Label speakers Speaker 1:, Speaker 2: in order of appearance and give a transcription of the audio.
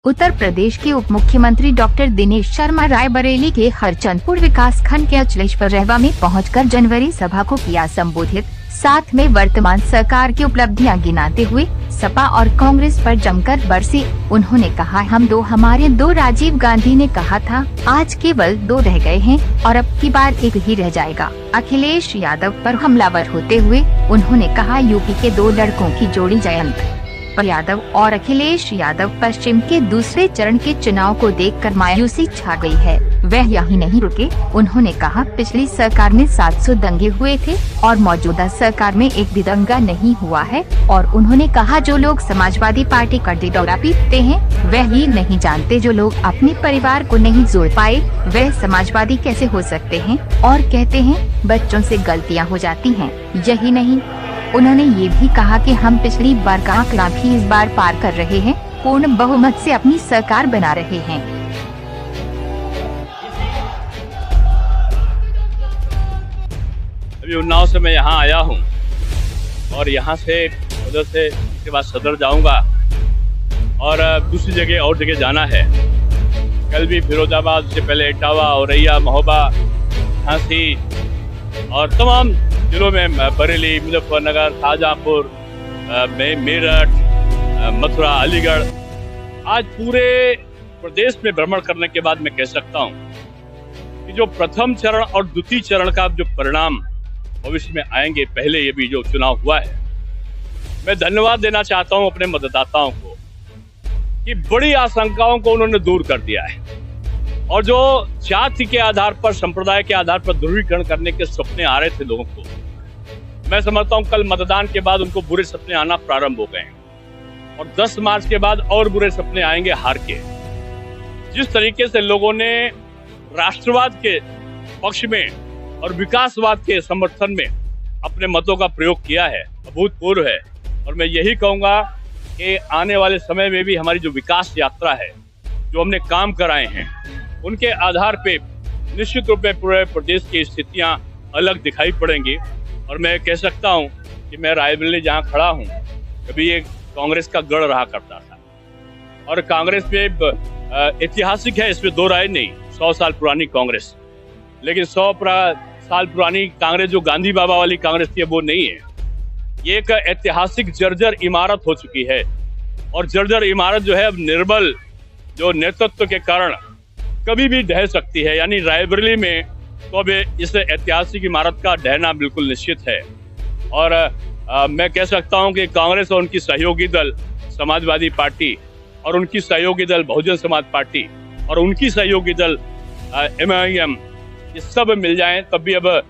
Speaker 1: उत्तर प्रदेश के उप मुख्यमंत्री डॉक्टर दिनेश शर्मा रायबरेली के हरचंदपुर विकास खंड के अचलेश्वर रहवा में पहुंचकर जनवरी सभा को किया संबोधित। साथ में वर्तमान सरकार की उपलब्धियां गिनाते हुए सपा और कांग्रेस पर जमकर बरसे। उन्होंने कहा, हमारे दो राजीव गांधी ने कहा था, आज केवल 2 रह गए हैं और अब की बार 1 ही रह जाएगा। अखिलेश यादव पर हमलावर होते हुए उन्होंने कहा, यूपी के 2 लड़कों की जोड़ी जयंत यादव और अखिलेश यादव पश्चिम के दूसरे चरण के चुनाव को देखकर मायूसी छा गई है। वह यहीं नहीं रुके। उन्होंने कहा, पिछली सरकार में 700 दंगे हुए थे और मौजूदा सरकार में एक भी दंगा नहीं हुआ है। और उन्होंने कहा, जो लोग समाजवादी पार्टी का ढिंढोरा पीटते हैं वह ही नहीं जानते, जो लोग अपने परिवार को नहीं जोड़ पाए वह समाजवादी कैसे हो सकते हैं। और कहते हैं बच्चों से गलतियाँ हो जाती हैं। यही नहीं, उन्होंने ये भी कहा कि हम पिछली बार का आंकड़ा भी इस बार पार कर रहे हैं, पूर्ण बहुमत से अपनी सरकार बना रहे हैं।
Speaker 2: अभी उन्नाव से मैं यहाँ आया हूँ और यहाँ से उधर से उसके बाद सदर जाऊँगा और दूसरी जगह और जगह जाना है। कल भी फिरोजाबाद, से पहले इटावा, औरैया, महोबा, झांसी और तमाम जिलों में, बरेली, मुजफ्फरनगर, शाहजहांपुर, मेरठ, मथुरा, अलीगढ़, आज पूरे प्रदेश में भ्रमण करने के बाद मैं कह सकता हूं कि जो प्रथम चरण और द्वितीय चरण का जो परिणाम भविष्य में आएंगे, पहले ये भी जो चुनाव हुआ है, मैं धन्यवाद देना चाहता हूं अपने मतदाताओं को कि बड़ी आशंकाओं को उन्होंने दूर कर दिया है। और जो जाति के आधार पर, संप्रदाय के आधार पर ध्रुवीकरण करने के सपने आ रहे थे लोगों को, मैं समझता हूं कल मतदान के बाद उनको बुरे सपने आना प्रारंभ हो गए हैं और 10 मार्च के बाद और बुरे सपने आएंगे हार के। जिस तरीके से लोगों ने राष्ट्रवाद के पक्ष में और विकासवाद के समर्थन में अपने मतों का प्रयोग किया है, अभूतपूर्व है। और मैं यही कहूंगा कि आने वाले समय में भी हमारी जो विकास यात्रा है, जो हमने काम कराए हैं, उनके आधार पे निश्चित रूप में पूरे प्रदेश की स्थितियां अलग दिखाई पड़ेंगी। और मैं कह सकता हूं कि मैं रायबरेली जहां खड़ा हूं, कभी एक कांग्रेस का गढ़ रहा करता था और कांग्रेस में ऐतिहासिक है, इसमें 2 राय नहीं, 100 साल पुरानी कांग्रेस। लेकिन 100 साल पुरानी कांग्रेस जो गांधी बाबा वाली कांग्रेस थी, वो नहीं है। ये एक ऐतिहासिक जर्जर इमारत हो चुकी है और जर्जर इमारत जो है अब निर्बल जो नेतृत्व के कारण कभी भी ढह सकती है। यानी रायबरेली में तो अब इस ऐतिहासिक इमारत का ढहना बिल्कुल निश्चित है। और मैं कह सकता हूं कि कांग्रेस और उनकी सहयोगी दल समाजवादी पार्टी और उनकी सहयोगी दल बहुजन समाज पार्टी और उनकी सहयोगी दल MIM, ये सब मिल जाएं तब भी अब